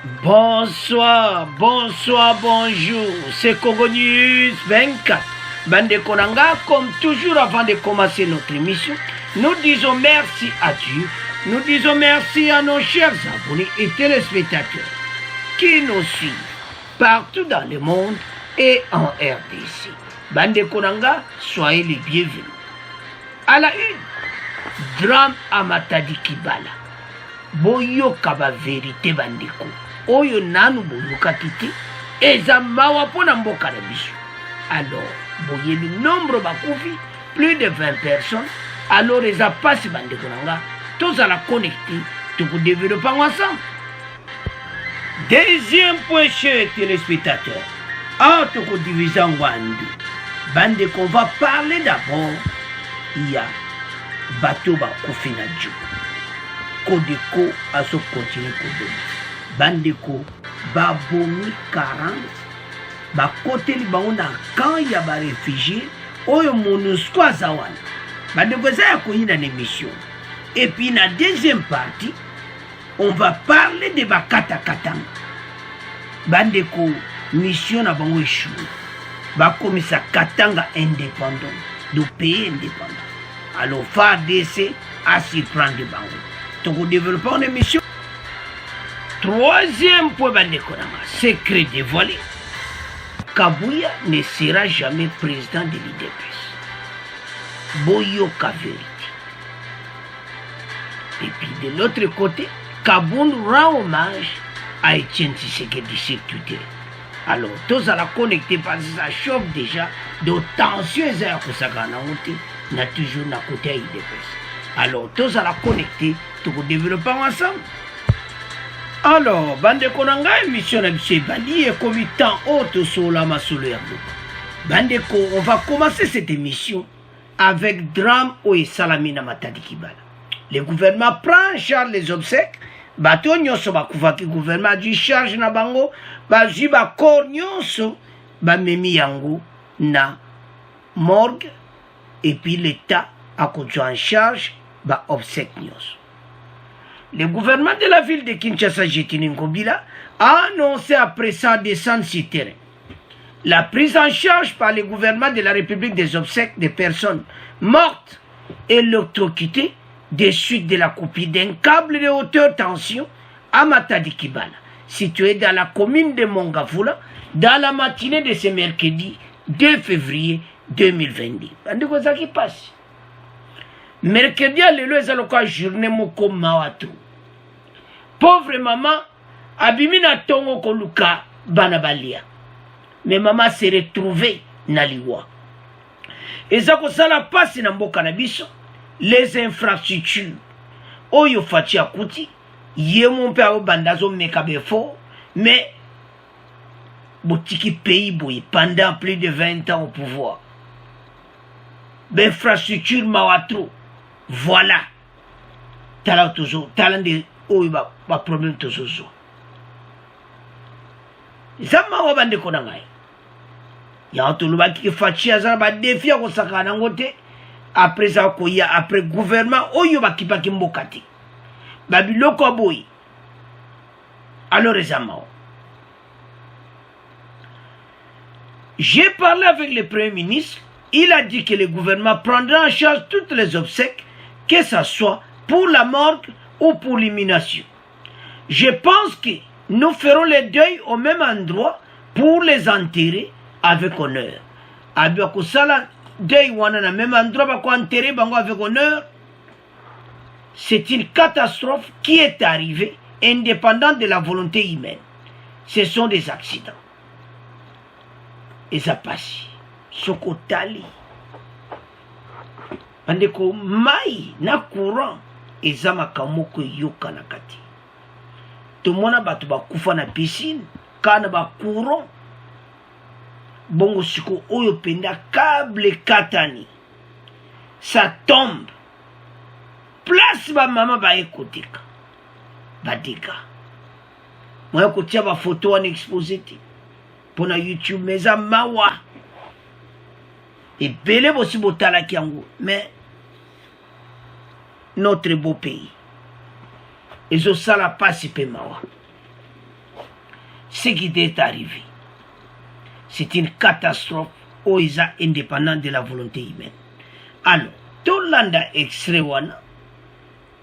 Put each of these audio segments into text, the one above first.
Bonsoir, bonsoir, bonjour. C'est Congo News 24. Bande Konanga, comme toujours avant de commencer notre émission, nous disons merci à Dieu. Nous disons merci à nos chers abonnés et téléspectateurs qui nous suivent partout dans le monde et en RDC. Bande Konanga, soyez les bienvenus. À la une, drame à Matadi Kibala. Boyo kaba vérité bandeko. Oyo nanu boyoka kiti. Eza mawa pona mboka na biso. Alors, boye le nombre bakufi, plus de 20 personnes. Alors, eza passe bandeko nanga. Tous à la connecter. Tout pour développer ensemble. Deuxième point, chers téléspectateurs. Entre division Wandu. Bandeko, on va parler d'abord. Il y a bateau bakufi na Djou. Kodeko a se continuer Kodeko. Bandeko, babomi 40. Ba côté li ba on a quand il y a ba réfugiés, oyo MONUSCO azawana. Bandeko ça ya koyi dans l'émission. Et puis la deuxième partie, on va parler de ba katakatanga. Bandeko mission na bango échoué. Ba komisa katanga indépendant, de pays indépendant. Alors FARDC a s'y prendre de bango. Donc, développons une émission. Troisième point, secret dévoilé. Kabouya ne sera jamais président de l'IDPS. Boyoka vérité. Et puis de l'autre côté, Kaboun rend hommage à Etienne Tshisekedi sur Twitter. Alors, tous à la connecter parce que ça chauffe déjà. De tension, n'a toujours n'a côté à l'IDPS. Alors, tous à la connecter, tout pour développer ensemble. Alors, Bande Konanga, émission de M. Bali, et comme temps haute sur la massole. Bande Ko, on va commencer cette émission avec drame au Salamina Matadi Kibala. Le gouvernement prend en charge les obsèques. Bato nyonso bakuvaki gouvernement du charge na bango. Baji bakor nyonso bamemi yango na morgue. Et puis l'État a conduit en charge. Le gouvernement de la ville de Kinshasa, Jetini Nkobila, a annoncé après sa descente sur terrain la prise en charge par le gouvernement de la République des obsèques des personnes mortes et électrocutées des suites de la copie d'un câble de haute tension à Matadi Kibala, situé dans la commune de Mongafula, dans la matinée de ce mercredi 2 février 2022. C'est ça qui passe. Mercredi à l'élo ezaloka journée moko mawatu. Pauvre maman abimina tongo koluka banabalia. Mais maman s'est retrouvée na liwa. Ezako sala passe na mboka na biso les infrastructures. Oyo fati akuti ye mon père bandazo mekabefo mais botiki pays boy pendant plus de 20 ans au pouvoir. L'infrastructure mawatu. Voilà. Talent toujours. Talent de où il va problème toujours. Zama wa bande konangai. Ya otuluba ki fachi azara ba défi ko sakana ngote après ça ko ya après gouvernement oyo ba kipa kimbokati. Babiloko boy. Alors zama. J'ai parlé avec le Premier ministre. Il a dit que le gouvernement prendra en charge toutes les obsèques, que ce soit pour la morgue ou pour l'immunation. Je pense que nous ferons les deuils au même endroit pour les enterrer avec honneur. Même endroit pour enterrer avec honneur. C'est une catastrophe qui est arrivée indépendante de la volonté humaine. Ce sont des accidents. Et ça passe. Sokotali. Andeko mai na courant ezama kamoko yoka na kati. Tomona batu bakufa na piscine kana ba courant. Bongo siko oyo penda câble katani. Ça tombe. Place ba mama ba ekotika. Badika. Moi kotia ba photo en exposé. Pour na YouTube meza mawa. Et belé aussi botala kiango. Mais notre beau pays. Et je sala pas si peu mawa. ce qui est arrivé. C'est une catastrophe où ils sont indépendants de la volonté humaine. Alors, Tolanda extrait wana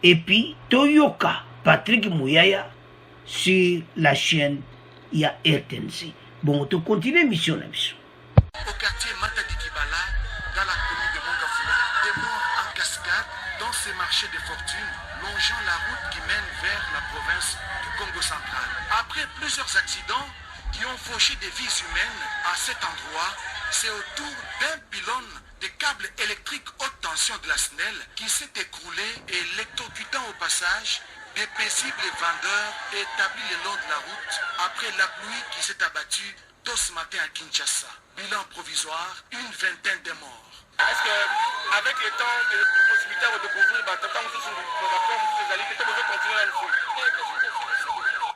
et puis Toyoka Patrick Mouyaya sur la chaîne il y a RTNC. Bon, on continue mission là. Au quartier Matadi Kibala, dans la commune de Mongafula, des morts en cascade dans ces marchés de fortune longeant la route qui mène vers la province du Congo central. Après plusieurs accidents qui ont fauché des vies humaines à cet endroit, c'est autour d'un pylône de câbles électriques haute tension de la SNEL qui s'est écroulé et électrocutant au passage des paisibles vendeurs établis le long de la route après la pluie qui s'est abattue tôt ce matin à Kinshasa. Bilan provisoire, une vingtaine de morts. Est-ce qu'avec le temps de possibilité de découvrir,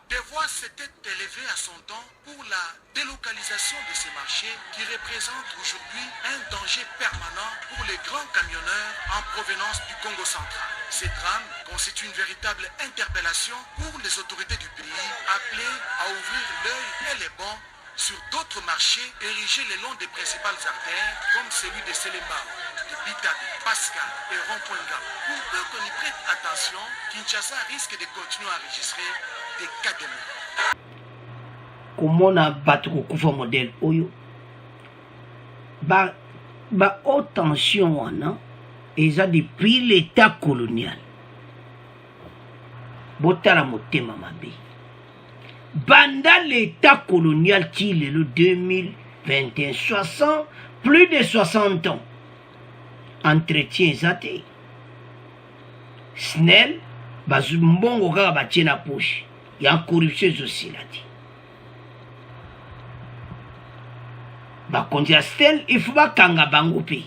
des voix s'étaient élevées à son temps pour la délocalisation de ces marchés qui représentent aujourd'hui un danger permanent pour les grands camionneurs en provenance du Congo central. Ces drames constituent une véritable interpellation pour les autorités du pays, appelées à ouvrir l'œil et les bons sur d'autres marchés érigés le long des principales artères, comme celui de Selembao, de Bitabe, Pascal et Rompoinga. Pour peu qu'on y prête attention, Kinshasa risque de continuer à enregistrer des cas de mort. Comment on a battu le modèle Oyo? Haute tension, et ça depuis l'état colonial. Botala motema mabe. Banda l'état colonial Chile le 2021, 60, plus de 60 ans. Entretien zate. SNEL, bazumbongo kaka batie na poche. Il y a corruption aussi là dit. Bakonzi ya SNEL, il faut bakanga bango pays.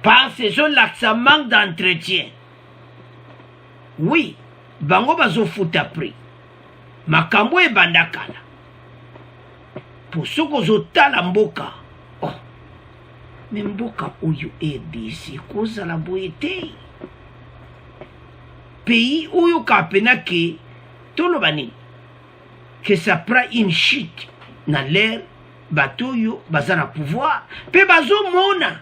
Par ces gens là, ça manque d'entretien. Oui. Bango bazo futa prix. Makambo e bandakala. Pour ceux qui ont la mboka. Oh. Mais mboka oyo RDC cause la boyete. Pays oyo kapena ke tolo bani. Que ça prend une chute na l'air bato yo bazana pouvoir. Pe bazo mona.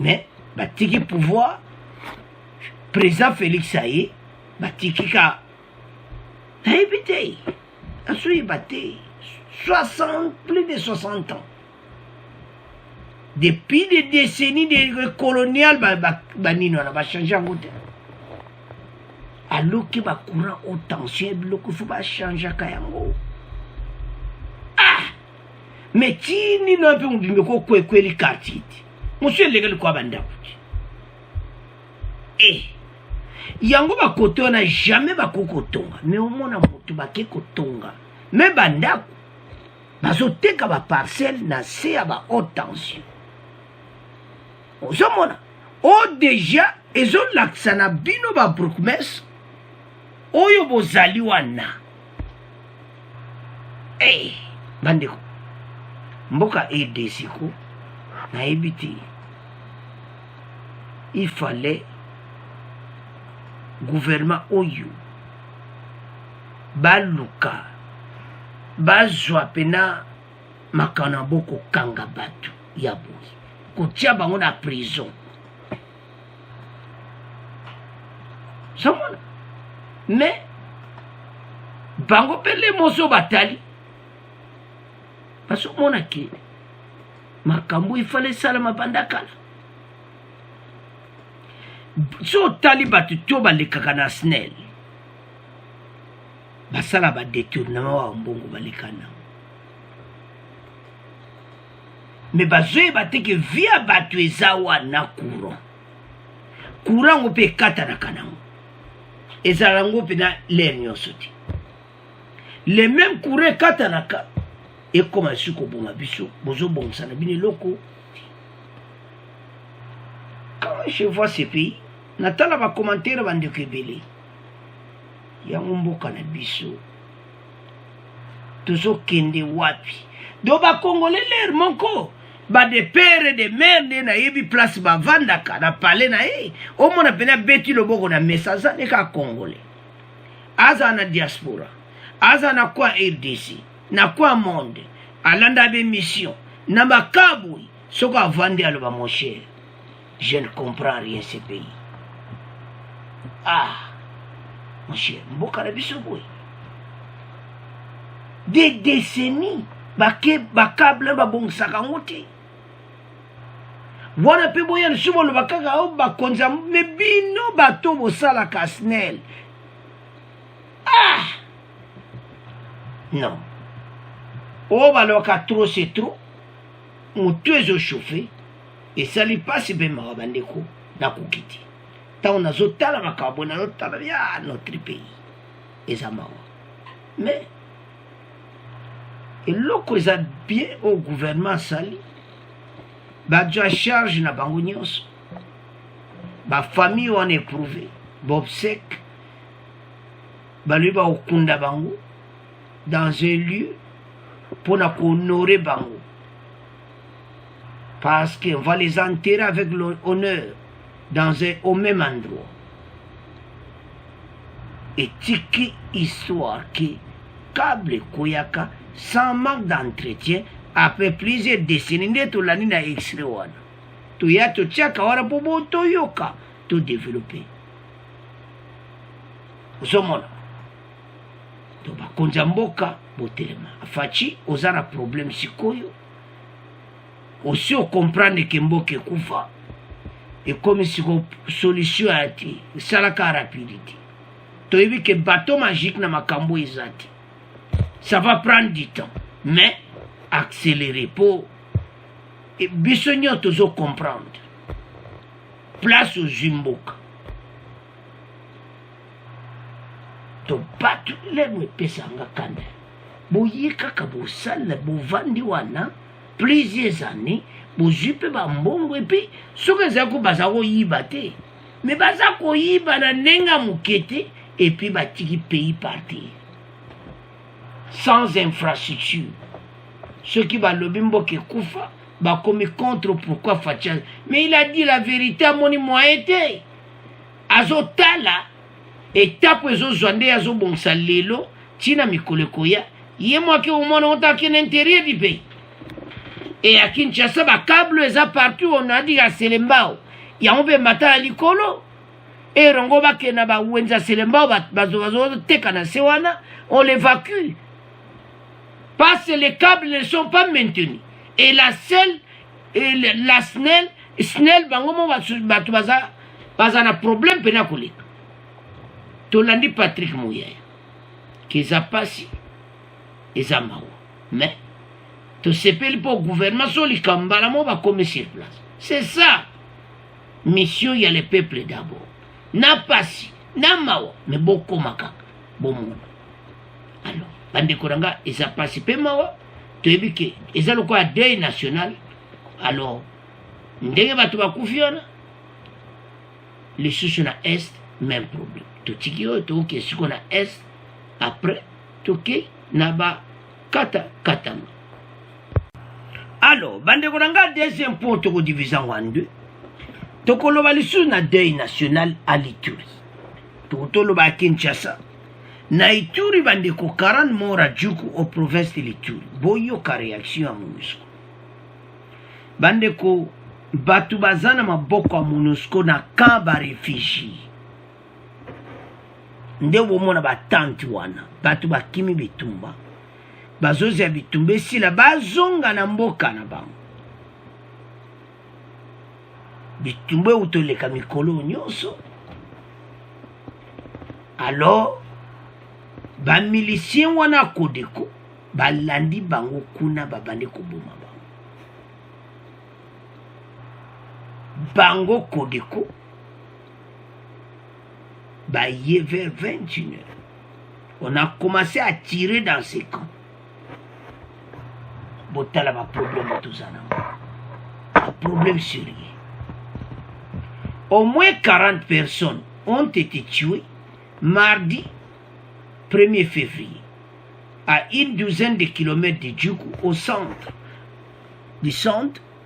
Mais batiki pouvoir. Président Félix Saye batikika naibite asui bate 60 plus de 60 ans depuis des décennies de colonial banino na ba changer en côté alors que ba courant haute tension bloc faut ba changer kayango mais tini no pe mbimbe ko kweli kartiti monsieur legal ko banda kuti yango bakoto na jamais bakokotonga mais au mona moto bakekotonga mais bandako bazoteka ba parcelle na se ya ba haute tension ozomona o déjà ezolakisa na bino ba bourgmestre oyo bozali wana bandeko mboka RDC ko nayebi te il fallait gouvernement oyo baluka bazwa pena makana boko kanga batu ya boyi kotia bango na prison samona mais bango pele moso batali parce que mona ke makambo ifale salama bandakala so tali batu to balekaka na SNEL basala ba détournement wa mbongo balekana mais bazoye bateke via batu eza wana courant pe kata na kanango ezala ngo pe na l'air nyonso te le même courant kata na ka et comme suko bonga biso bozo bongsa na bine loko. Quand je vois ces pays natala ba commentaire bandeko ebele yango mboka na biso tozokende wapi do bakongole ler moko ba de père et de mère nde na yebi place bavandaka na pale na ye omona pena beti loboko na message ne ka congolais aza na diaspora, aza na kwa RDC, na kwa monde, alanda be mission, na makabui, soko avandi aloba mon cher. Je ne comprends rien ce pays. Ah, mon cher, mboka na biso boy. Des décennies, bakable babongisaka ngo te. Wana pe boya nsubo lo bakaka o bakonza me bino bato bosala ka SNEL. Ah! Non. O baloka trop c'est trop. Mutu ezo chauffer. Et ça li passe be marabandeko na kukiti. Ta on azotala makabo na lotala ya notre pays. Ezama. Mais et loko eza bien au gouvernement sali. Badja charge na bango nyonso. Ba famille on éprouvé. Bob sec. Baluba okunda bango dans un lieu pour honorer bango. Parce qu'on va les enterrer avec l'honneur au même endroit. Et tiki histoire que câble koyaka sans manque d'entretien après plusieurs décennies tout l'année na extrait wana. Tu ya to tchaka wara pobo to yoka to développer. Uzomona. To ba konza mboka botelema. Afachi ozana problème sikoyo. Aussi on comprend que mboka kufa. Et comme si une solution a été, ça la rapidité. Tu as vu que bateau magique na makambo ezati. Ça va prendre du temps, mais accélérer pour et bisogno toujours comprendre. Place aux Zimboka. To batu le me pesanga kanda. Boyika kabosala bovandi wana plusieurs années. Bozupe ba mbongo et puis soki ezako bazako yiba te mais bazako yiba na nenga mukete et puis batiki pays partir sans infrastructure ceux qui va lobi mboke kufa ba komi contre pourquoi Facha mais il a dit la vérité à moni moyen te azotala étape ezo zwande azo bongsa lelo tina mikolo koya ye moke omona otaki l'intérieur du pays. Et à Kinshasa, ba câble eza partout, on a dit à Selembao. Il y a un peu matin à l'icolo. Et Rongo ba kena ba wenza Selembao, bazo tekana sewana, on l'évacue. Parce que les câbles ne sont pas maintenus. Et la SNEL, bangomo baza na problème pena kule. Tolandi Patrick Mouya. Keza pasi, eza mawa. Mais, to s'appelle pour gouvernement sur les cambalamons va comme sur place. C'est ça. Mission, il y a le peuple d'abord. Na pasi, na mawa, mais beaucoup makaka. Bon monde. Alors, bande koranga, ils a passé pe mawa. Tu as vu que, ils ont quoi deuil national. Alors, ndenge batu bakufiona. Les sous na est, même problème. Tu tikio, tu ok, ce qu'on a est, après, tu ok, naba, katama. Alors, bande koranga deuxième point toko division en deux. Toko loba lisu na deuil national à l'Ituri. Toko loba à Kinshasa. Na Ituri bande ko 40 morts à Djuku au province de l'Ituri. Boyo ka réaction à MONUSCO. Bande ko batu bazana maboko à MONUSCO na kamba réfugié. Nde womona ba tante wana. Batu bakimi bitumba. Bazozi ya bitumbe sila bazonga na mboka na bango. Bitumbe utoleka mikolo nyonso. Alors, ba milicien wana kodeko, balandi bango kuna babande koboma bango. Bango kodeko, baye vers 21h. On a commencé à tirer dans ces camps. Botala ba problème tout ça. Un problème sérieux. Au moins 40 personnes ont été tuées mardi 1er février à une douzaine de kilomètres de Djuku au centre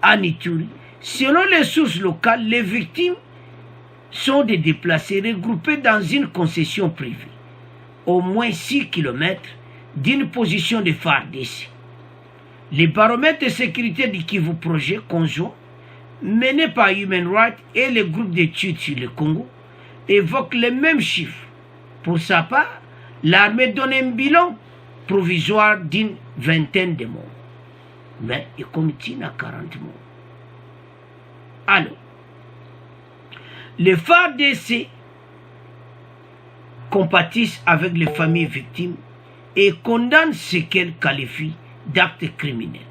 à Ituri. Selon les sources locales, les victimes sont des déplacés regroupés dans une concession privée. au moins 6 km d'une position de FARDC. Le baromètre de sécurité du Kivu Projet conjoint, mené par Human Rights et le groupe d'études sur le Congo, évoque les mêmes chiffres. Pour sa part, l'armée donne un bilan provisoire d'une vingtaine de morts. Mais il continue à 40 morts. Alors, les FARDC compatissent avec les familles victimes et condamnent ce qu'elles qualifient d'actes criminels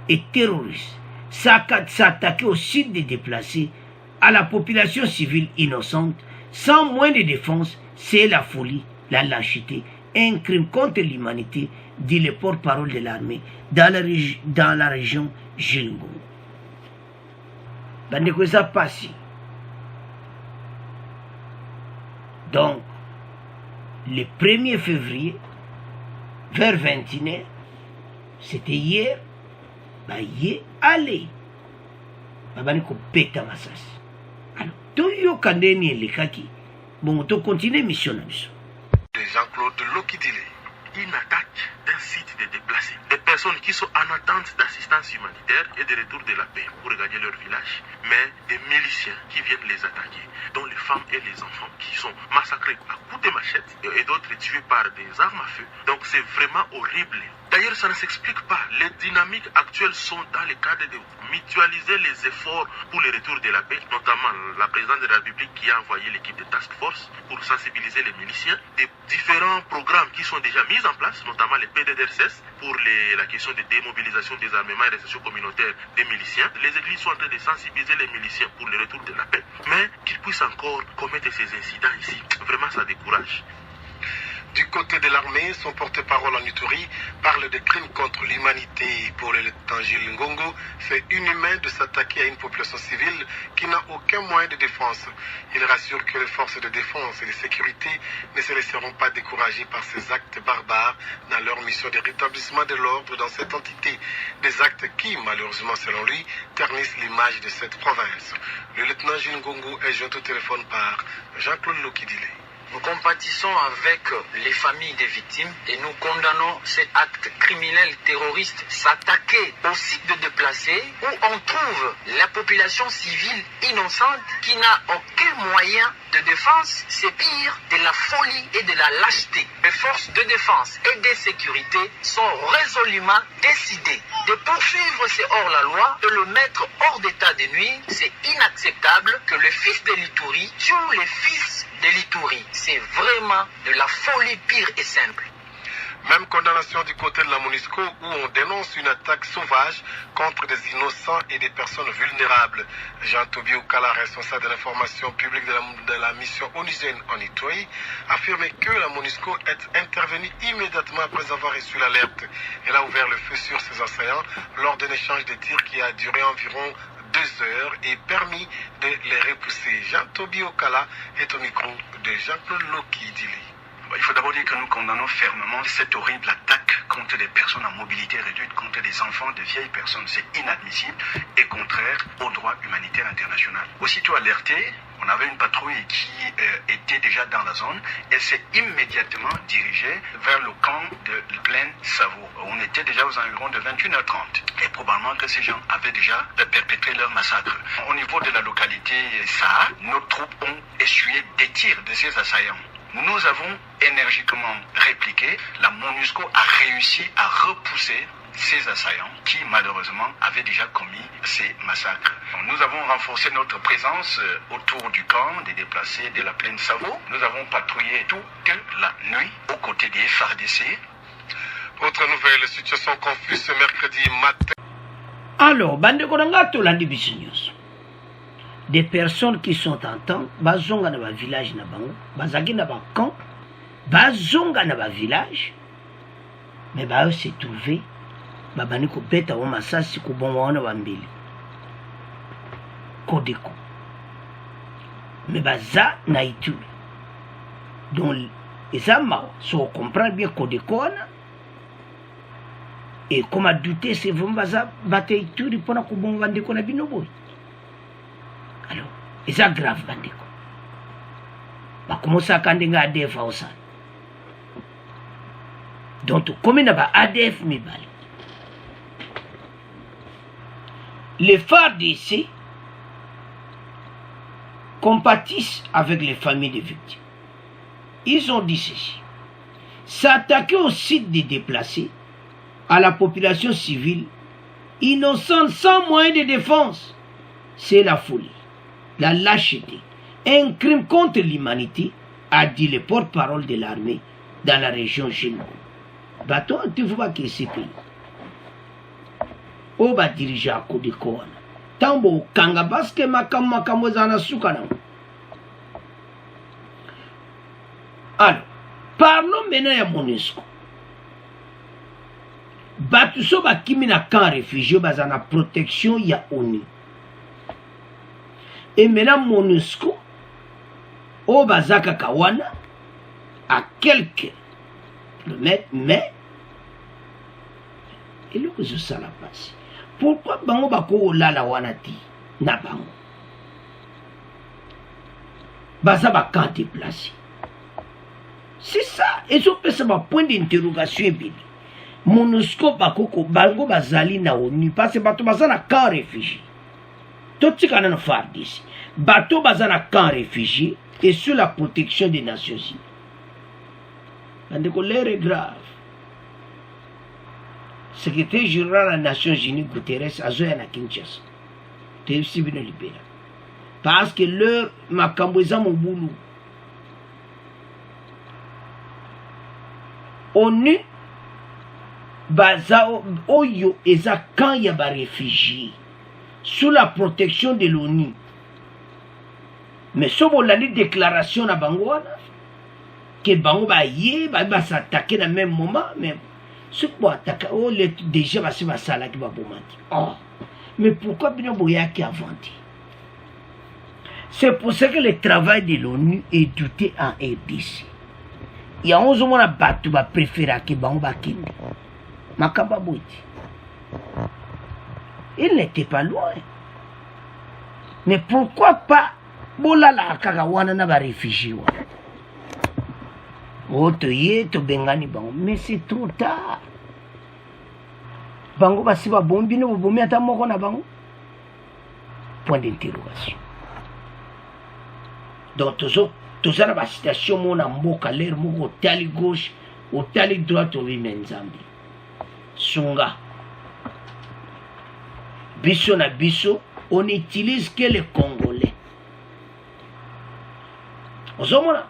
et terroristes. S'attaquer au site des déplacés, à la population civile innocente, sans moins de défense, c'est la folie, la lâcheté, un crime contre l'humanité, dit le porte-parole de l'armée dans la région Jilingo. Bandeko ça passe. Donc, le 1er février, vers 21h, c'était hier, allez, Bandeko peta masas. Alors, tout yo kandeni le kaki, bon, to continue mission. Jean-Claude Lokidile, une attaque d'un site de déplacés, des personnes qui sont en attente d'assistance humanitaire et de retour de la paix pour regagner leur village, mais des miliciens qui viennent les attaquer, dont les femmes et les enfants qui sont massacrés à coups de machette et d'autres tués par des armes à feu. Donc c'est vraiment horrible. D'ailleurs, ça ne s'explique pas. Les dynamiques actuelles sont dans le cadre de mutualiser les efforts pour le retour de la paix, notamment la présidente de la République qui a envoyé l'équipe de task force pour sensibiliser les miliciens, des différents programmes qui sont déjà mis en place, notamment les PDDRCS pour la question de démobilisation des armements et des sociaux communautaires des miliciens. Les églises sont en train de sensibiliser les miliciens pour le retour de la paix, mais qu'ils puissent encore commettre ces incidents ici. Vraiment, ça décourage. Du côté de l'armée, son porte-parole en Ituri parle de crimes contre l'humanité. Pour le lieutenant Gilles Ngongo, c'est inhumain de s'attaquer à une population civile qui n'a aucun moyen de défense. Il rassure que les forces de défense et de sécurité ne se laisseront pas décourager par ces actes barbares dans leur mission de rétablissement de l'ordre dans cette entité. Des actes qui, malheureusement selon lui, ternissent l'image de cette province. Le lieutenant Gilles Ngongo est joint au téléphone par Jean-Claude Lokidile. Nous compatissons avec les familles des victimes et nous condamnons cet acte criminel terroriste, s'attaquer au site de déplacés où on trouve la population civile innocente qui n'a aucun moyen de défense. C'est pire de la folie et de la lâcheté. Les forces de défense et de sécurité sont résolument décidées de poursuivre ce hors-la-loi, de le mettre hors d'état de nuire. C'est inacceptable que le fils de l'Ituri tue les fils de l'Ituri. C'est vraiment de la folie pire et simple. Même condamnation du côté de la MONUSCO où on dénonce une attaque sauvage contre des innocents et des personnes vulnérables. Jean-Tobi Oukala, responsable de l'information publique de la mission onusienne en Ituri, affirme que la MONUSCO est intervenue immédiatement après avoir reçu l'alerte. Elle a ouvert le feu sur ses assaillants lors d'un échange de tirs qui a duré environ 2 heures et permis de les repousser. Jean-Tobi Oukala est au micro de Jean-Claude Lokidile. Il faut d'abord dire que nous condamnons fermement cette horrible attaque contre des personnes en mobilité réduite, contre des enfants, des vieilles personnes. C'est inadmissible et contraire au droit humanitaire international. Aussitôt alerté, on avait une patrouille qui était déjà dans la zone. Elle s'est immédiatement dirigée vers le camp de Plaine Savo. On était déjà aux environs de 21h30. Et probablement que ces gens avaient déjà perpétré leur massacre. Au niveau de la localité Saha, nos troupes ont essuyé des tirs de ces assaillants. Nous avons énergiquement répliqué. La MONUSCO a réussi à repousser ces assaillants qui malheureusement avaient déjà commis ces massacres. Nous avons renforcé notre présence autour du camp des déplacés de la plaine Savo. Nous avons patrouillé toute la nuit aux côtés des FARDC. Autre nouvelle, situation confuse ce mercredi matin. Alors, bande Koranga Tolandi Bisignos. Des personnes qui sont en temps, bazonga na ba village na bango, bazaki na ba camp, bazonga na ba village, mais ba se trouver, ba bani ko beta wa masasi ko bon wana wa mbili. Kodeko. Mais baza na itu. Donc, ezama, so on comprend bien Kodeko wana. Et comme a douté, c'est vraiment baza bate itu di pona ko bon vande ko na binoboy. Alors, c'est grave, bandeko. Bah, comment ça, quand on a des fausses? Donc comme il n'y a pas ADF mibale, les FARDC compatissent avec les familles des victimes. Ils ont dit ceci: s'attaquer au site des déplacés, à la population civile innocente sans moyen de défense, c'est la folie, la lâcheté, un crime contre l'humanité, a dit le porte-parole de l'armée dans la région Géno. Bateau, tu vois que c'est pays. O ba diriger à côté de Koana. Tambo kanga parce que makamo zana soukana. Alors, parlons maintenant à MONUSCO. Batuso ba kimina camp réfugié bazana protection ya ONU. Et maintenant MONUSCO au bazaka kawana à quelques kilomètres, mais il que je ça la passe. Pourquoi bango bako la wanati na bango baza ba camp déplacé? C'est ça, et je pense que c'est un point d'interrogation bibi. MONUSCO bakoko bango bazali na ONU parce que bato baza na camp réfugié. Tout kana na FARDC. Bato baza na camp réfugié et sous la protection des Nations Unies. L'air est grave. Secrétaire général des Nations Unies, Guterres, a joué à Kinshasa. C'est aussi bien libéré. Parce que leur makamboza mon boulot. ONU, baza oyo eza quand il y a des réfugiés sous la protection de l'ONU. Mais si on a une déclaration à Bangoana, que Bango va s'attaquer dans le même moment, mais ce qui va attaquer, déjà va se passer là qui va bombarder. Oh, mais pourquoi bien Boya qui a vendu? C'est pour ça que le travail de l'ONU est douté en RDC. Il y a 11 mois qui va préférer que Bango va quitter. Makamba Bouti. Il n'était pas loin. Mais pourquoi pas Bolala Kagawana n'a pas réfugié? Otoye to bengani bango, mais c'est trop tard. Bango basi ba bombi no bomi ata moko na bango. Point d'interrogation. Donc toujours na ba citation mona mboka l'air moko tali gauche ou tali droite au Nzambi. Sunga. Biso na biso, on utilise que les Congolais. Ozomona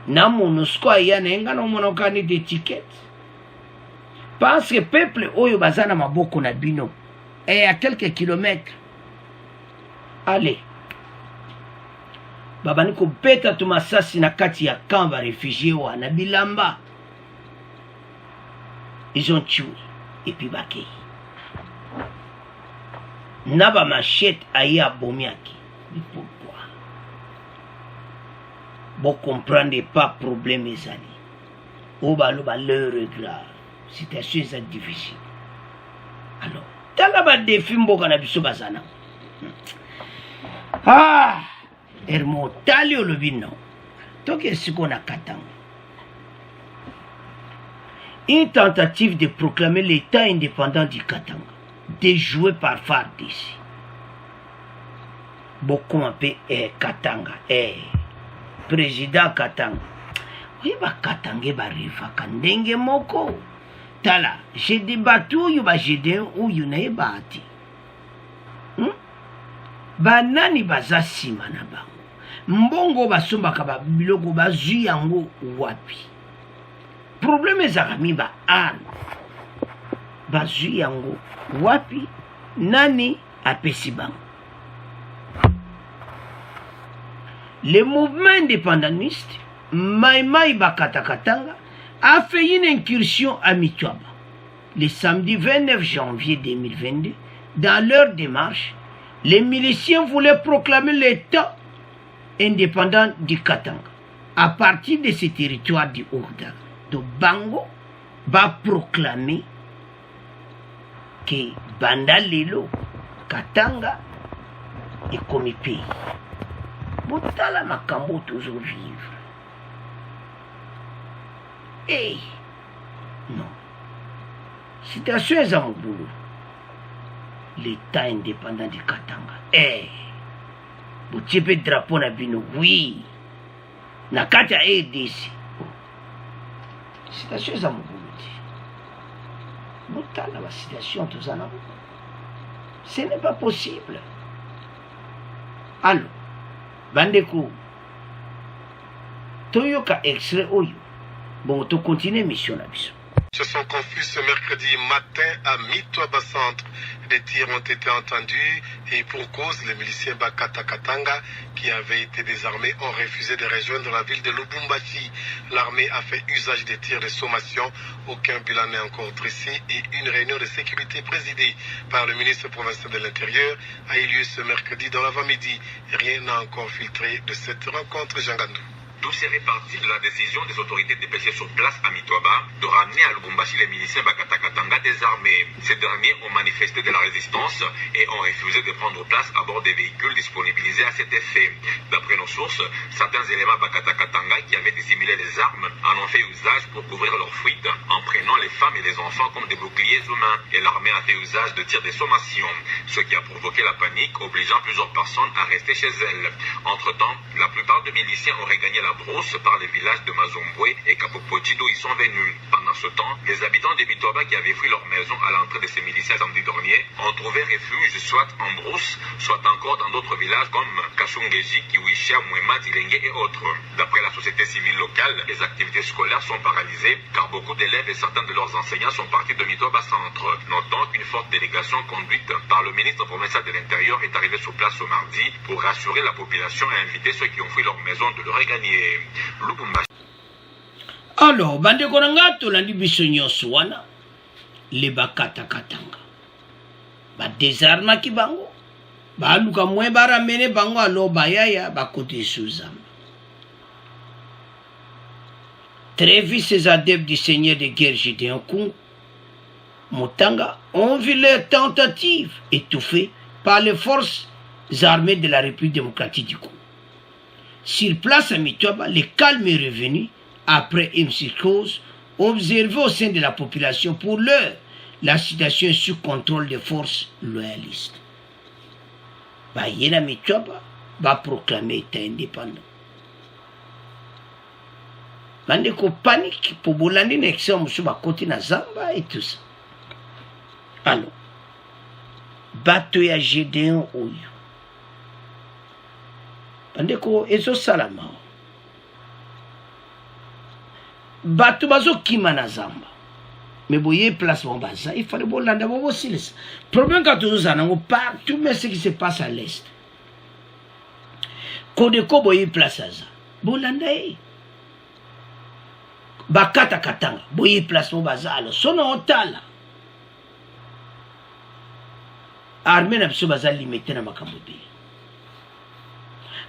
na MONUSCO aya na enga na mona okani d'étiquette. Parce que peuple oyo bazana maboko na bino et à quelques kilomètres. Allez. Babani ko beta to masasi na kati ya camp ba réfugiés wana bilamba. Ils ont tué et puis bakei. Naba machette aya bomiaki. Pourquoi? Vous comprenez pas problème les amis. Au balo l'heure est grave. Situation est difficile. Alors, talaba défi mboka na biso bazana. Ah, ermo tali olobino. Toke siko na Katanga. Une tentative de proclamer l'État indépendant du Katanga, déjouée par FARDC. Beaucoup appellent Katanga. Président Katanga. Oui, bah Katanga ba rifa kandenge moko. Tala, j'ai débattu ou ba j'ai dit ou yunae bati. Banani baza sima na bango. Mbongo basomba kaba biloko bazui yango wapi. Problème ezaka miba an. Bazui yango wapi nani apesi bango. Le mouvement indépendantiste Maïmaï Bakatakatanga a fait une incursion à Mitouaba le samedi 29 janvier 2022. Dans leur démarche, les miliciens voulaient proclamer l'État indépendant du Katanga à partir de ce territoire du Ourdaga. Donc Bango va proclamer que Bandalelo, Katanga est comme pays. Botala makambo toujours vivre. Et Non. Situation est à mon boulot. L'État indépendant du Katanga. Vous tirez le drapeau na bino, oui. Na kati ya RDC. Situation est à mon boulot. Botala la situation tout ça. Ce n'est pas possible. Alors, bandeko, toyoka extrait oyo. Bon, to continue mission na biso. Se sont confus ce mercredi matin à Mitwaba Centre. Des tirs ont été entendus et pour cause, les miliciens Bakata Katanga qui avaient été désarmés ont refusé de rejoindre la ville de Lubumbashi. L'armée a fait usage des tirs de sommation. Aucun bilan n'est encore dressé et une réunion de sécurité présidée par le ministre provincial de l'Intérieur a eu lieu ce mercredi dans l'avant-midi. Rien n'a encore filtré de cette rencontre, Jean Gandou. Tout serait parti de la décision des autorités dépêchées sur place à Mitwaba de ramener à Lubumbashi les miliciens Bakata Katanga désarmés. Ces derniers ont manifesté de la résistance et ont refusé de prendre place à bord des véhicules disponibilisés à cet effet. D'après nos sources, certains éléments Bakata Katanga qui avaient dissimulé les armes en ont fait usage pour couvrir leur fuite en prenant les femmes et les enfants comme des boucliers humains. Et l'armée a fait usage de tirs de sommation, ce qui a provoqué la panique, obligeant plusieurs personnes à rester chez elles. Entre-temps, la plupart des miliciens ont regagné la brousse par les villages de Mazombwe et Kapopochido y sont venus. Pendant ce temps, les habitants de Mitwaba qui avaient fui leur maison à l'entrée de ces miliciens samedi dernier ont trouvé refuge soit en brousse, soit encore dans d'autres villages comme Kashungeji, Kiwisha, Mwema, Dilenge et autres. D'après la société civile locale, les activités scolaires sont paralysées car beaucoup d'élèves et certains de leurs enseignants sont partis de Mitwaba Centre. Notons qu'une forte délégation conduite par le ministre provincial de l'Intérieur est arrivée sur place ce mardi pour rassurer la population et inviter ceux qui ont fui leur maison de le regagner. Alors, bande konanga tolandi biso nyonso wana le Bakata Katanga ba désarmaki bango baluka mwe baramene bango alo bayaya bakote suzamba. Très vite, ces adeptes du seigneur de guerre Gédéon Koungou Mutanga ont vu leur tentative étouffée par les forces armées de la République démocratique du Congo. Sur place à Mitwaba, le calme est revenu après une psychose observée au sein de la population. Pour l'heure, la situation est sous contrôle des forces loyalistes. Yena Mitwaba va proclamer État indépendant. Bandeko panique pour bolandi na exam sur ba côté na Zamba et tout ça. Alors, bato ya Gédéon oyo. Bandeko ezo salama. Bato bazo kima na Zamba. Mais boye place bon baza, il fallait bolanda bobo silis. Problème quand nous en partout mais ce qui se passe à l'est. Kodeko boye place à ça. Bolanda Bakata Katanga, boye place mon bazalo, sono otala. Armée na biso bazali limité na makambo be.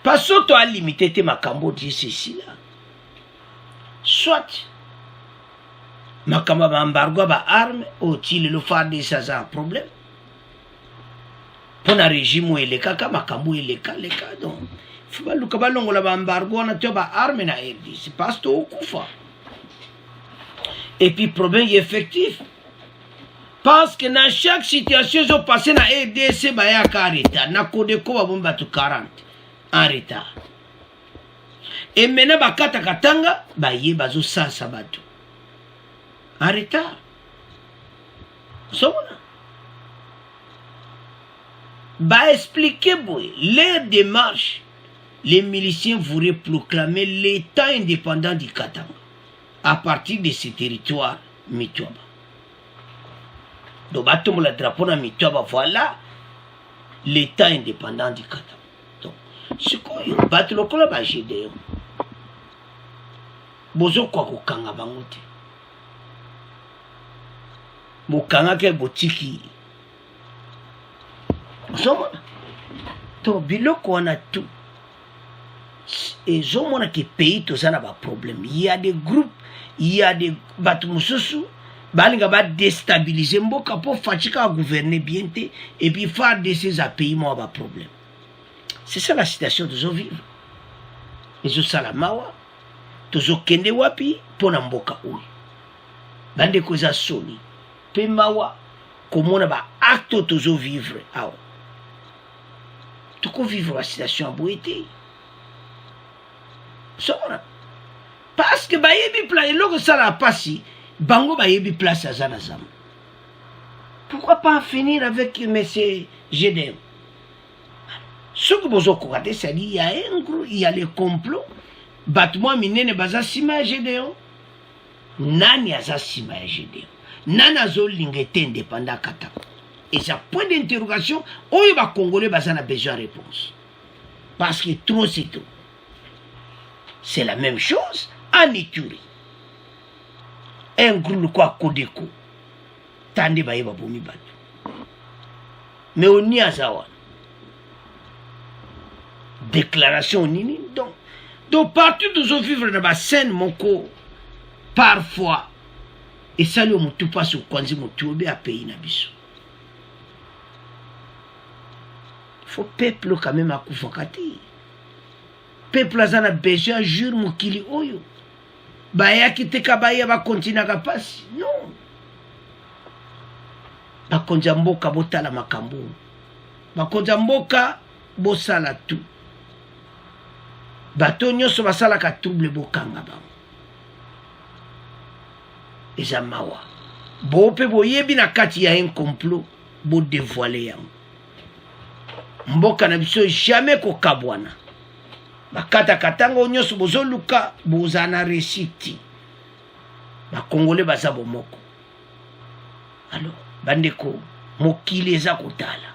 Parce que toi limité te makambo di ceci là. Soit makambo ba embargo ba arme o tile le faire de ça un problème. Pour un régime ele kaka makambo ele ka donc. Faut ba luka ba longola ba embargo na to ba arme na RDC, c'est pas to okufa. Et puis, problème est effectif. Parce que dans chaque situation, ils ont passé dans RDC, il y a un retard. Dans Kodeko, il y a 40 en retard. Et maintenant, Bakata Katanga, il y a 100 sabato. En retard. Expliquez, leur démarche, les miliciens voudraient proclamer l'État indépendant du Katanga à partir de ce territoire Mitwaba. Donc, bateau le drapeau dans Mitwaba, voilà l'État indépendant du Katanga. Donc, ce qu'on y a, bateau le club a Gédéon. Bozo kwa kukanga bangote. Bukanga ke botiki. Zomona. To biloko wana tout. Et zomona ke pays to sana ba problème. Il y a des groupes, il y a des batumususu, balinga ba déstabiliser mboka pour fatika gouverner bien et puis faire de ces pays moi ba problème. C'est ça la situation de vivre. Et zo salamawa, to zo kende wapi pona mboka oyo. bande koza soni pe mawa komona ba acte tozo vivre awa toko vivre la situation aboité sona parce que bayebi place eloko sala pasi bango bayebi place azana zam. Pourquoi pas en finir avec monsieur Gédéon? Ce que vous avez c'est qu'il y a un groupe, il y a les complots. Battement minene baza sima Gédéon. Nani aza sima Gédéon. Nana zo lingete indépendant kata. Et ça point d'interrogation, oyo ba Congolais baza na besoin de réponse. Parce que trop c'est tout. C'est la même chose en Ituri. Un groupe quoi Kodeko. Tande baye babomi batu. Mais on y a zawa. Déclaration nini. Donc partout où je vivre dans ma scène, mon corps, parfois, et ça le moutou pas sur kwanzi moutou obe a pays nabiso. Faut peuple quand même à koufakati. Peuple azana besoin jure mukili oyo. Baya kiteka baya ba continue ka passe. Non. Bakonza mboka botala makambo. Bakonza mboka bosala tout. Bato nyonso basala ka trouble bokanga bango. Eza mawa. Bo pe boyebi na kati ya un complot bo dévoiler yango. Mboka na biso jamais ko kabwana. Bakata katanga nyonso bozoluka bozana réciti. Ba Congolais baza bomoko. Alors bandeko mokili eza kotala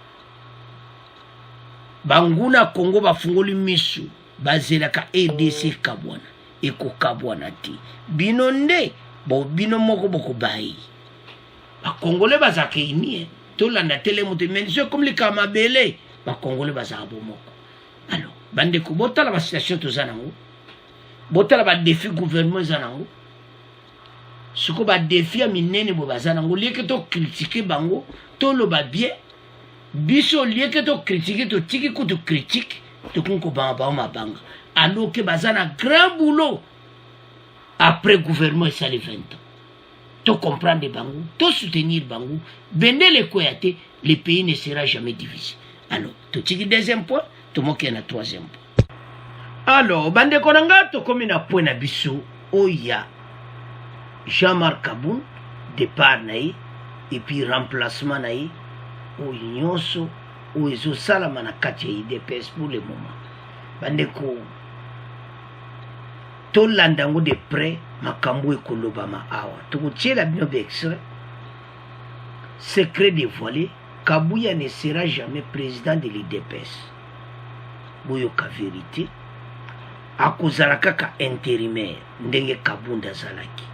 banguna Congo bafungoli misu bazelaka EDC kabwana eko kabwana ti bino nde bo bino moko boko bayi ba Congolais bazaka ini tolanda tele mutemenso comme les kamabele ba Congolais bazaka bomoko. Alors bandeko botala ba situation tozanango botala ba défi gouvernement zanango. Siko ba défi a minene bo bazana ngo lieke to critiquer bango to lo ba bien biso lieke to critiquer to tiki ko to critique to konko ba mabanga alors que bazana grand boulot après gouvernement ça les 20 ans to comprendre bango to soutenir bango bende le koyate le pays ne sera jamais divisé. Alors to tiki deuxième point to moke na troisième point. Alors bande konanga to comme na point na biso oya Jean-Marc Kaboun, départ naï, et puis remplacement naï, au nyonso, au ezo salamana katia IDPS pour le moment. Bandeko, to landango de près, makambo e kolobama awa. Toko tche la bino extrait, secret dévoilé, Kabouya ne sera jamais président de l'IDPS. Boyoka vérité, akozalaka ka intérimaire, ndenge Kabunda zalaki.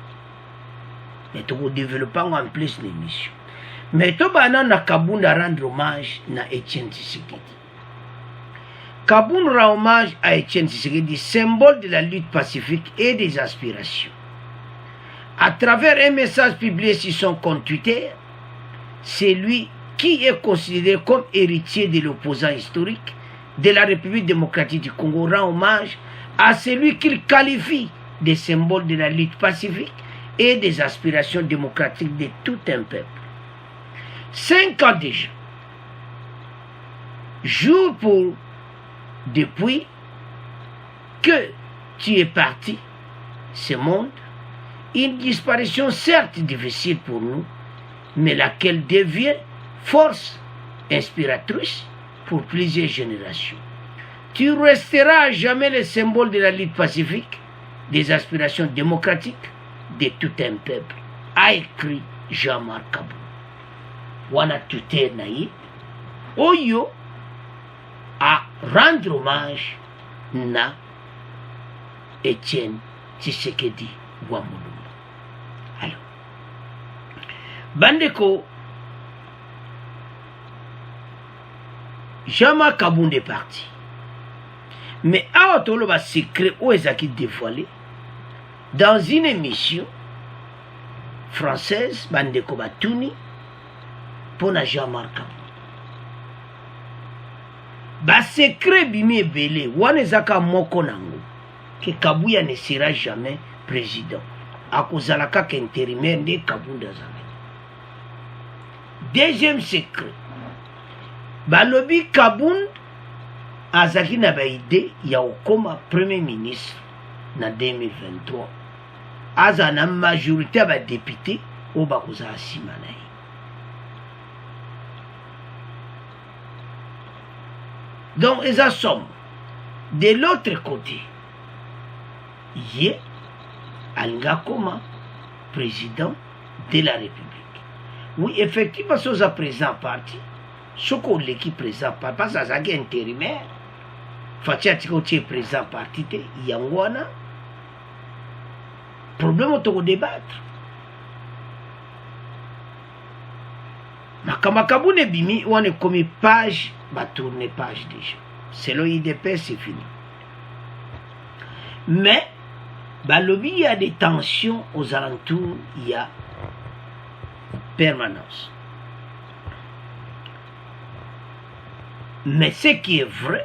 Mais tu développes en plus l'émission. Mais tu vas na Kabunda rendre hommage à Etienne Tshisekedi. Kabunda rend hommage à Etienne Tshisekedi, symbole de la lutte pacifique et des aspirations. À travers un message publié sur son compte Twitter, c'est lui qui est considéré comme héritier de l'opposant historique de la République démocratique du Congo rend hommage à celui qu'il qualifie de symbole de la lutte pacifique et des aspirations démocratiques de tout un peuple. 5 ans déjà, jour pour depuis que tu es parti, ce monde, une disparition certes difficile pour nous, mais laquelle devient force inspiratrice pour plusieurs générations. Tu resteras à jamais le symbole de la lutte pacifique, des aspirations démocratiques de tout un peuple, a écrit Jean-Marc Kaboun. Wana tuté naï, oyo à rendre hommage na Etienne Tshisekedi Wamulumba. Alors, bandeko, Jean-Marc Kaboun est parti. Mais à Otolo va secret où est-ce qu'il dévoilé dans une émission française, bandeko Batouni, pour Jean-Marc Kaboun. Ba secret bimi ebele wana ezaka moko nango que Kabouya ne sera jamais président. akozala kaka intérimaire nde Kabunda azalaki. Deuxième secret, balobi Kabunda azalaki na baide ya okoma premier ministre na 2023, aza na majorité ya badepute oyo bakozala nsima na ye. Donc eza somme. De l'autre côté, ye alinga koma président de la République. Oui, effectivement, c'est un président parti. Ce qu'on l'équipe président parti, parce que ça a intérimaire. Fatia tiko tche président parti te yangwana. Problème au togo débattre. Makamakabune bimi, on est comme page, va tourner page déjà. Selon l'IDP, c'est fini. Mais, balobi, il y a des tensions aux alentours, il y a permanence. Mais ce qui est vrai,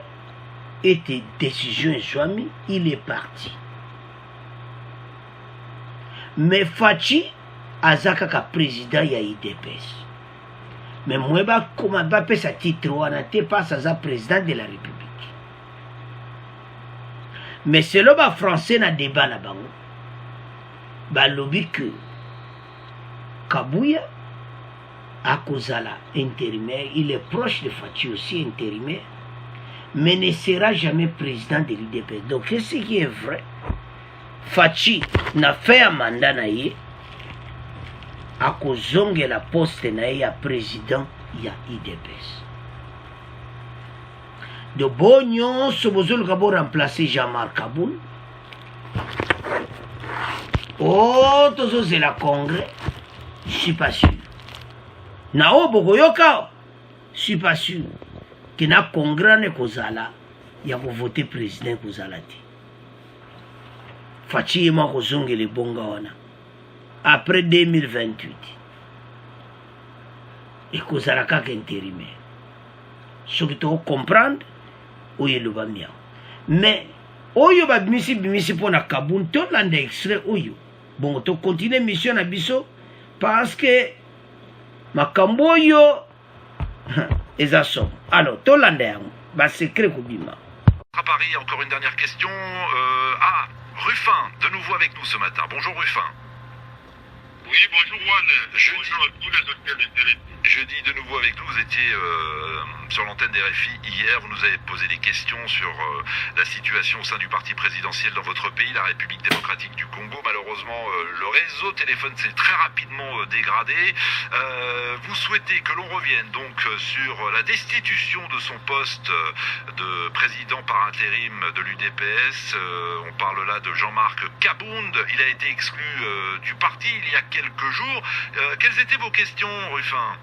était décision Swami, il est parti. Mais Fachi, Azakaka président, il y a IDPS. Mais moi, comment va faire sa titre, on n'était pas à président de la République. Mais c'est le français n'a débat là-bas. Balobi que Kabouya, Akozala, intérimaire, il est proche de Fachi aussi, intérimaire, mais ne sera jamais président de l'IDP. Donc, ce qui est vrai, Fachi n'a fait un mandat naïe, Akozonge la poste naïe à président, il y a IDPS. De Bognon, Sobozol Gabo remplacer Jean-Marc Kaboul. Oh, Tozo c'est la congrès. Je suis pas sûr. Nao Bogoyoka, je suis pas sûr. Que na congrès ne kozala, il y a voter président kozalati. Fachi et moi kozonge les bongawana. Après 2028. Et kozala kaka intérimaire. Ce qui doit comprendre, oye le bamia. Mais, oyo ba bimisi pour na Kaboun, tout l'ande extrait oyo. Bon, to continue mission na biso, parce que, makambo yo, eza som. Alors, tout l'ande ba secret koubima. À Paris, encore une dernière question. Ruffin, de nouveau avec nous ce matin. Bonjour Ruffin. Oui, bonjour Juan. Bonjour à tous les auditeurs de télé. Je dis de nouveau avec nous, vous étiez sur l'antenne des RFI hier, vous nous avez posé des questions sur la situation au sein du parti présidentiel dans votre pays, la République démocratique du Congo. Malheureusement, le réseau téléphone s'est très rapidement dégradé. Vous souhaitez que l'on revienne donc sur la destitution de son poste de président par intérim de l'UDPS. On parle là de Jean-Marc Kabound. Il a été exclu du parti il y a quelques jours. Quelles étaient vos questions, Ruffin ?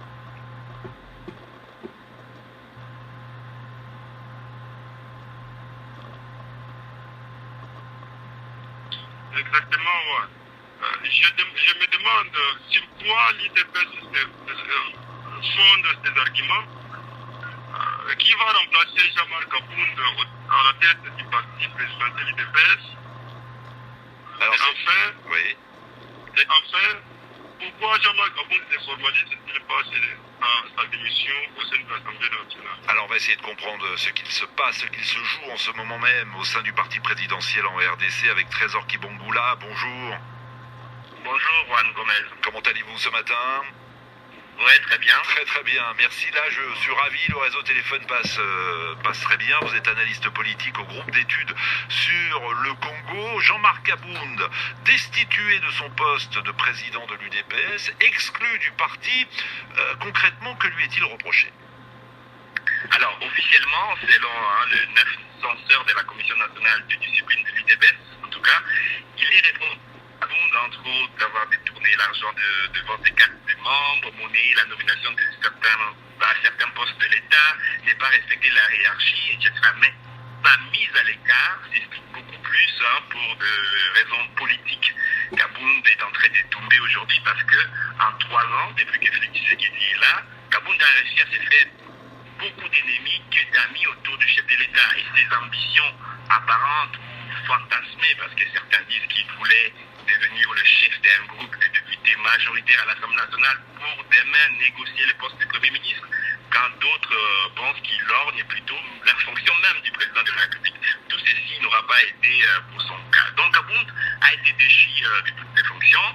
Exactement, ouais. Je me demande sur quoi l'IDPS fonde ses arguments. Qui va remplacer Jean-Marc Kabound à la tête du parti présidentiel de l'IDPS? Et enfin, pourquoi Jean-Marc Kabound ne formalise-t-il pas sa démission au sein de l'Assemblée nationale? Alors on va essayer de comprendre ce qu'il se passe, ce qu'il se joue en ce moment même au sein du parti présidentiel en RDC avec Trésor Kibongula. Bonjour. Bonjour Juan Gomez. Comment allez-vous ce matin? Oui, très bien. Très bien, merci. Là, je suis ravi, le réseau téléphone passe très bien. Vous êtes analyste politique au groupe d'études sur le Congo. Jean-Marc Kabound, destitué de son poste de président de l'UDPS, exclu du parti. Concrètement, que lui est-il reproché? Alors, officiellement, selon le 9 censeur de la Commission nationale de discipline de l'UDPS, en tout cas, il est responsable entre autres d'avoir détourné l'argent de vente des cartes des membres, monnaie, la nomination de certains postes de l'État, n'est pas respecté la hiérarchie, etc. Mais pas mise à l'écart, s'explique beaucoup plus pour des raisons politiques. Kabound est en train de tomber aujourd'hui parce que en 3 ans, depuis que Félix Tshisekedi est là, Kabound a réussi à se faire beaucoup d'ennemis que d'amis autour du chef de l'État. Et ses ambitions apparentes ou fantasmées, parce que certains disent qu'il voulait devenir le chef majoritaire à l'Assemblée nationale pour demain négocier les postes de Premier ministre, quand d'autres pensent qu'il lorgne plutôt la fonction même du président de la République. Tout ceci n'aura pas été pour son cas. Donc Kabound a été déchu de toutes ses fonctions,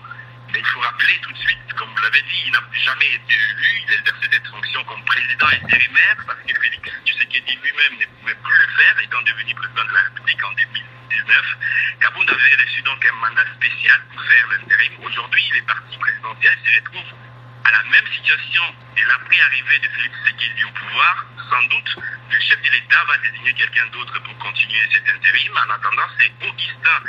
mais il faut rappeler tout de suite, comme vous l'avez dit, il n'a jamais été élu, il a exercé cette fonction comme président intérimaire, parce que Félix Tshisekedi lui-même ne pouvait plus le faire, étant devenu président de la République en 2019. Kabound avait reçu donc un mandat spécial pour faire l'intérim. Aujourd'hui, les partis présidentiels se retrouvent à la même situation de l'après-arrivée de Félix Tshisekedi au pouvoir. Sans doute, le chef de l'État va désigner quelqu'un d'autre pour continuer cet intérim. En attendant, c'est Augustin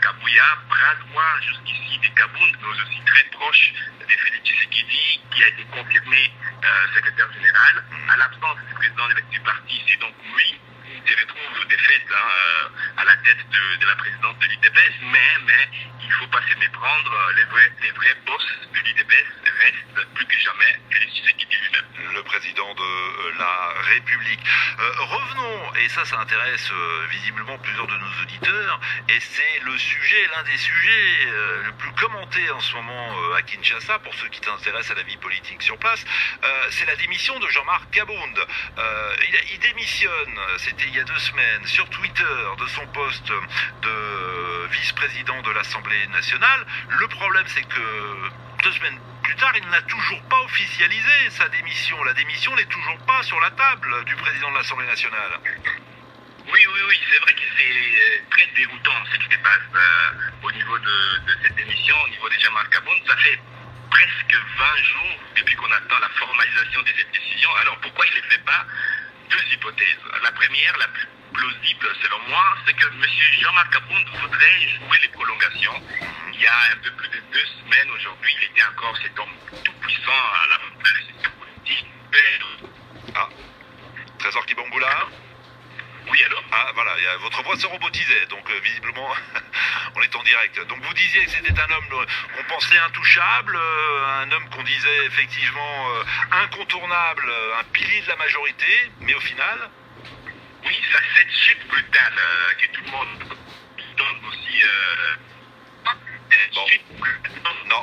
Kabouya, bras droit jusqu'ici de Kabound, mais aussi très proche de Félix Tshisekedi, qui a été confirmé secrétaire général. À l'absence du président du parti, c'est donc lui qui se retrouve de fait à la tête de la présidence de l'UDPS, mais il ne faut pas se méprendre, les vrais boss de l'UDPS restent plus que jamais Félix Tshisekedi lui-même. Le président de la République. Revenons, et ça intéresse visiblement plusieurs de nos auditeurs, et c'est le sujet, l'un des sujets le plus commenté en ce moment à Kinshasa, pour ceux qui s'intéressent à la vie politique sur place, c'est la démission de Jean-Marc Kabound. Il démissionne, c'était il y a 2 semaines, sur Twitter, de son poste de vice-président de l'Assemblée nationale. Le problème, c'est que 2 semaines plus tard, il n'a toujours pas officialisé sa démission. La démission n'est toujours pas sur la table du président de l'Assemblée nationale. Oui, c'est vrai que c'est très déroutant ce qui se passe au niveau de cette démission, au niveau de Jean-Marc Kabound. Ça fait presque 20 jours depuis qu'on attend la formalisation de cette décision. Alors pourquoi il ne le fait pas? 2 hypothèses. La première, la plus plausible selon moi, c'est que M. Jean-Marc Kabound voudrait jouer les prolongations. Il y a un peu plus de 2 semaines aujourd'hui, il était encore cet homme tout puissant à la gestion politique. Ah, Trésor Kibongoula. Oui, alors. Ah, voilà, votre voix se robotisait, donc visiblement, on est en direct. Donc vous disiez que c'était un homme, on pensait intouchable, un homme qu'on disait effectivement incontournable, un pilier de la majorité, mais au final... Oui, ça, cette chute brutale que tout le monde donne aussi... Bon. Non.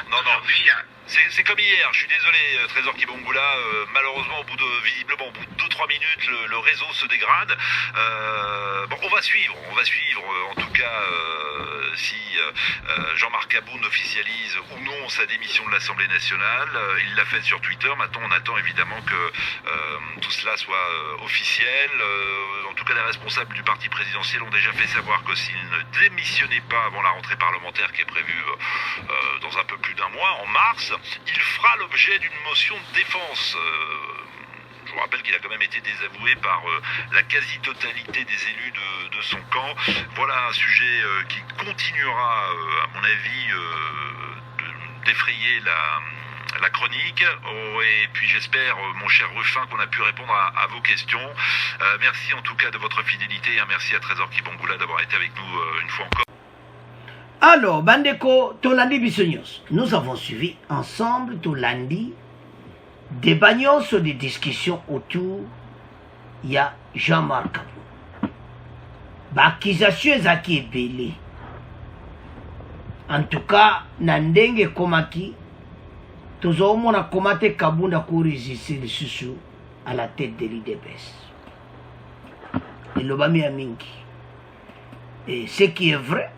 C'est comme hier, je suis désolé, Trésor Kibongoula, malheureusement, visiblement, au bout de 2-3 minutes, le réseau se dégrade. Bon, on va suivre, en tout cas, si Jean-Marc Kabound officialise ou non sa démission de l'Assemblée nationale. Il l'a fait sur Twitter, maintenant on attend évidemment que tout cela soit officiel. En tout cas, les responsables du parti présidentiel ont déjà fait savoir que s'il ne démissionnait pas avant la rentrée parlementaire qui est prévue dans un peu plus d'1 mois, en mars, il fera l'objet d'une motion de défense. Je vous rappelle qu'il a quand même été désavoué par la quasi-totalité des élus de son camp. Voilà un sujet qui continuera, à mon avis, d'effrayer la chronique. Et puis j'espère, mon cher Ruffin, qu'on a pu répondre à vos questions. Merci en tout cas de votre fidélité. Et merci à Trésor Kibongoula d'avoir été avec nous une fois encore. Alors, Bandeko, Tolandi Bissonios, nous avons suivi ensemble Tolandi des bagnons sur des discussions autour il y a Jean-Marc Kabound. L'accusation est belé. En tout cas, Nandenge Komaki, tous au monde a commenté Kabound a résister le sous à la tête de l'IDPS. Et l'Obami a mingi. Et ce qui est vrai,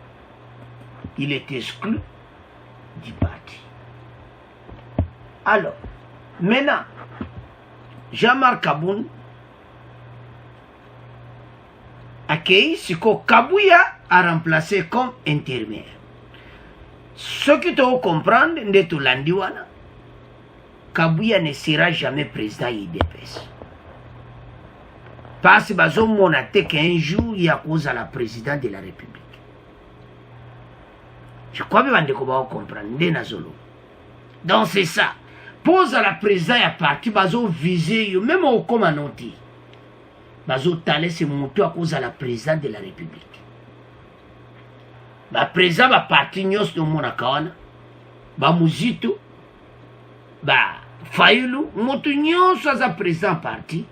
il est exclu du parti. Alors, maintenant, Jean-Marc Kabound accueilli ce que Kabouya a remplacé comme intérimaire. Ce qui doit comprendre, c'est que Kabouya ne sera jamais président IDPS. Parce que qu'un jour, il y a cause à la présidente de la République. Je crois que vous allez comprendre. Donc c'est ça. Pose à la présidente à partir de viser, même au commandant. Bazo Tale se monter à cause de la présidente de la République. Le président va partir de mon account. Muzito. Fayulu. Motunyon soit le président parti.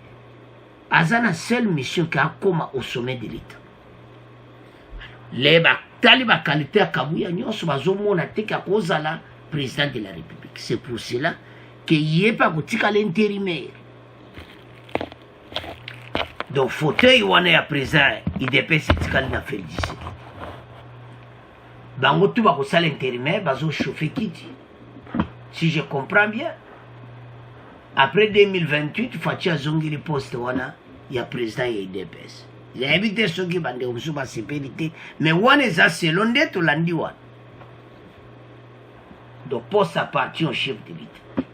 C'est la seule mission qui a comme au sommet de l'État. Les tali ba qualité à Kabouya nyonso bazomona te ka kozala président de la République. C'est pour cela qu'il n'y ait pas de l'intérimaire. Donc, fauteuil ou à présent, il dépêche de na fait le 17. Bango tout va à l'intérimaire, va chauffer Kiti. Si je comprends bien. Après 2028, Fatia Zongi le poste, il y a président et il dépêche. J'ai invité ceux qui vont dire que sécurité, mais on est à selon des tout lundi. Donc, poste appartient au chef de l'État.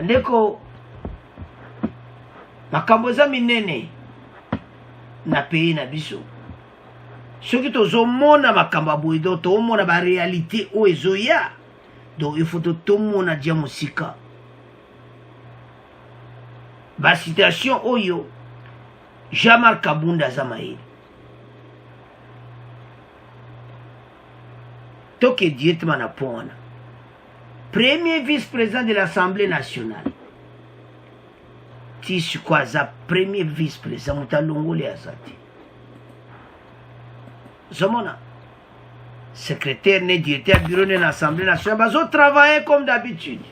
Ndeko, makamboza minene na pays na biso. Ceux qui ont mona makamba boido, to mona ba réalité o ezoya. Donc, il faut tout mona dia musika. Ba situation oyo. Jean-Marc Kabunda Zamaïl. Toke Dietman Apona. Premier vice-président de l'Assemblée nationale. Tissu Kwaza, premier vice-président, Moutalongole Azati. Zomona. Secrétaire né directeur bureau de l'Assemblée nationale. Bazo travailler comme d'habitude.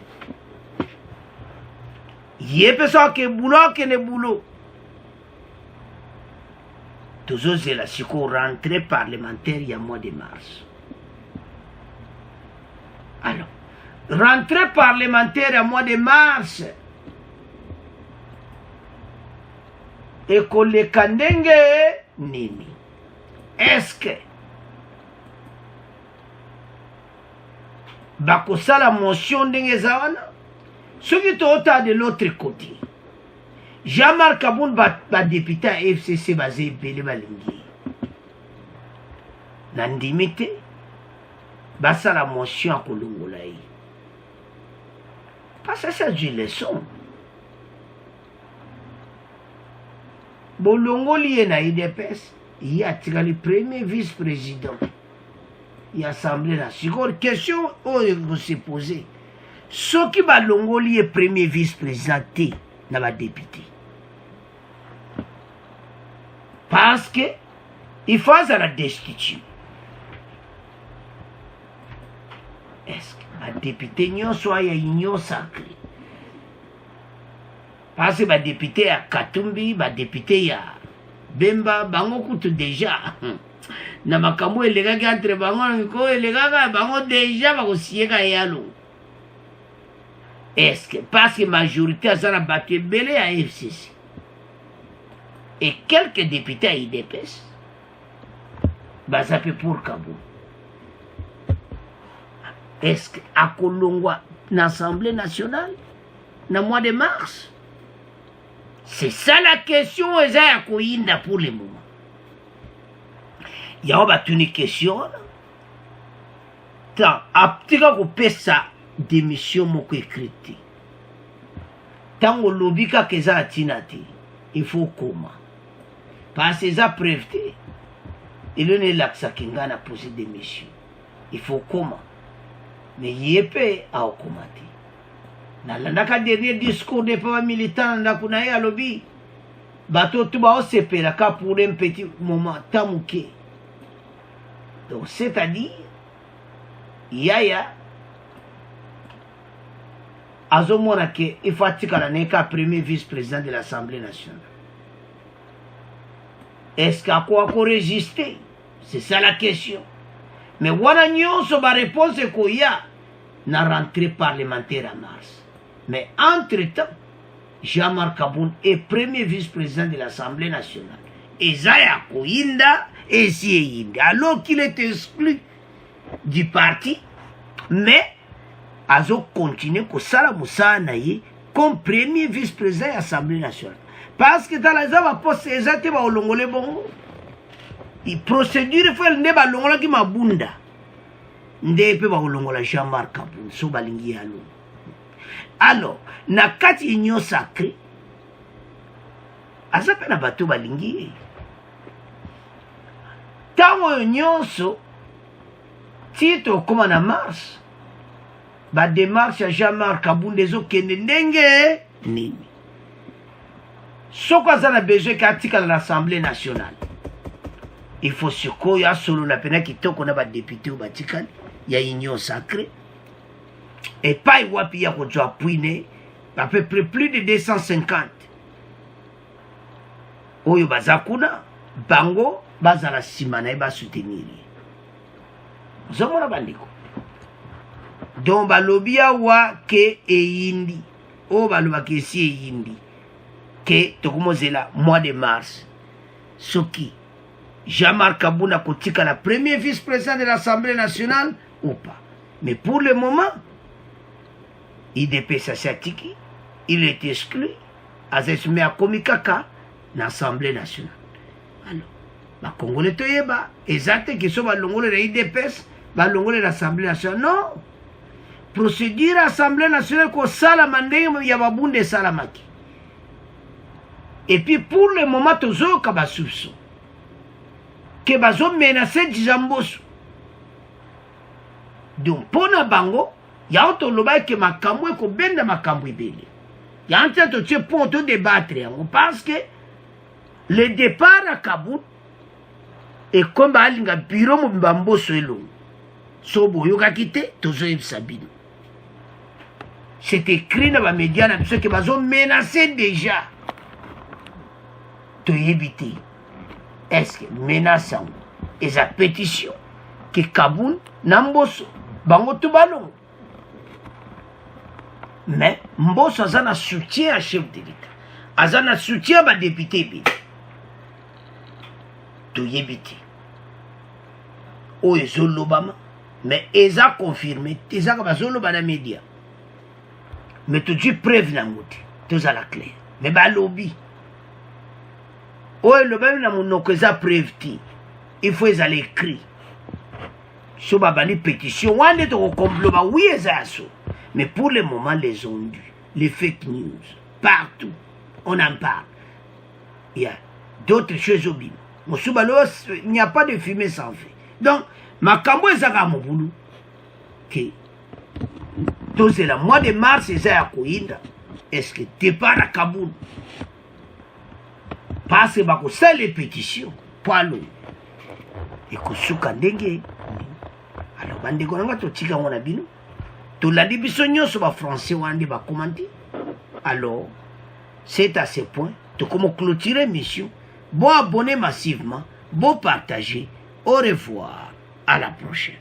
Yé personne qui boulot, qui ne boulot. Toujours c'est la rentrée parlementaire il y a mois de mars. Alors, rentrée parlementaire il y a mois de mars. Et qu'on les kandenge nini. Est-ce que bakosa la motion ndenge zawana? Ceux qui sont de l'autre côté. Jean-Marc Kaboun va député à FCC basé Bélé Balingi. Nandimite, basa la motion à Kolongolaï. Parce que c'est une leçon. Bolongoli est na IDPS. Il y a le premier vice-président. Il y a l'Assemblée nationale. Question vous se posez. Ce qui va Longoli est premier vice-président dans la député. Parce que il faut la destitution. Est-ce que la députée n'y soit union sacrée? Parce que la députée à Katumbi, la députée à Bemba, bango kutu déjà. Na makambo les gars entre bango ko les gars bango déjà ba ko siega yalo. Est-ce que parce que la majorité a la battu belé à FCC et quelques députés à IDPS, bah ça fait pour Kabou. Est-ce qu'à Kolongwa, l'Assemblée nationale, dans le mois de mars, c'est ça la question, et ça a pour le moment. Il y a une question, tant à petit cas qu'on peut ça démission moko écrite. Tant au lobby que ça a tinati, il faut comment. Parce que ça prévité, il est là que ça a posé démission. Il faut comment. Mais il y a pas à commenter. Dans le dernier discours des femmes militants, dans le lobby, bateau tout bas se perd pour un petit moment, tamouké. Donc, c'est-à-dire, Yaya, Azomona ke il faut que premier vice-président de l'Assemblée nationale. Est-ce qu'à quoi résister? C'est ça la question. Mais voilà nyonso ba réponse ko ya na rentrée parlementaire en mars. Mais entre-temps, Jean-Marc Kaboun est premier vice-président de l'Assemblée nationale. Et Zaya Koinda et Sieyinda. Alors qu'il est exclu du parti, mais Azo continue que Salah Moussa Naye comme premier vice-président de l'Assemblée nationale. Parce que dans la zone, poste exactement au Longolé Bongo. La procédure, il faut que Longola qui m'a bunda. Nde pe ba Longola Jean-Marc Kaboun, so balingi alo. Alors, na kati union sacrée, azape na bato balingi. Tango nyonso, titre comme en mars, ba démarche à Jean-Marc Kaboun des okende ndenge nini. Soko azana besoin katika l'Assemblée nationale. Il faut se koya solo la pena qui toko na ba député ou batikali, il y a union sacrée. Et pas y wapi ya kojo appuine, à peu près plus de 250. Oyo bazakuna, bango, bazala simana ba soutenir. Zomona bandiko. Donc balobia wa ke eyindi. O baloba ke si eyindi. Que tokomozela mois de mars soki Jean-Marc Kabunda kotika la premier vice-président de l'Assemblée nationale ou pas. Mais pour le moment, IDP Sassatiki, il est exclu à Komikaka dans l'Assemblée nationale. Alors, les Congolais toyeba exact que so balongole la IDPS, balongole l'Assemblée nationale. Non. Procédure l'Assemblée nationale ko sala mandenge ya babunde salamaki. Et puis pour le moment, toujours que soupçon que bazo menacé Djamboso. Donc pour na bango, ya auto loba que makambo ko benda makambo ibele. Ya ante to tche pour to débattre parce que le départ à Kaboul et comme alinga bureau mo mbamboso elo. So boyo ka kité toujours ibsabino. C'est écrit dans les médias que bazo menacé déjà. Éviter. Est-ce que menaçant et sa pétition que Kaboul n'ambosso bango tout ballon. Mais Mbosso a un soutien à chef de l'État. A un soutien à député. To éviter. O ezolobama mais eza confirmé eza ka bazoloba na média. Mais tu dis preuve na ngote. Tout ça la clair. Mais ba lobby. Oh, le même na monoko eza preuve ti. Il faut les aller écrire. So babani pétition, on est au complot, oui, ça. Mais pour le moment, les ondes, les fake news, partout, on en parle. Il y a d'autres choses au bim. Il n'y a pas de fumée sans feu. Donc, ma cambo est à mon boulot. Donc, c'est le mois de mars, c'est à Kouinda. Est-ce que départ à Kaboul? Parce que c'est les pétitions. Poilo. Et que souka ndenge. Alors, bande konanga to tika ngona bino. To la dibiso nyonso ba français wande ba commenter. Alors, c'est à ce point. To comment clôturer mission. Bon abonner massivement. Bon partager. Au revoir. À la prochaine.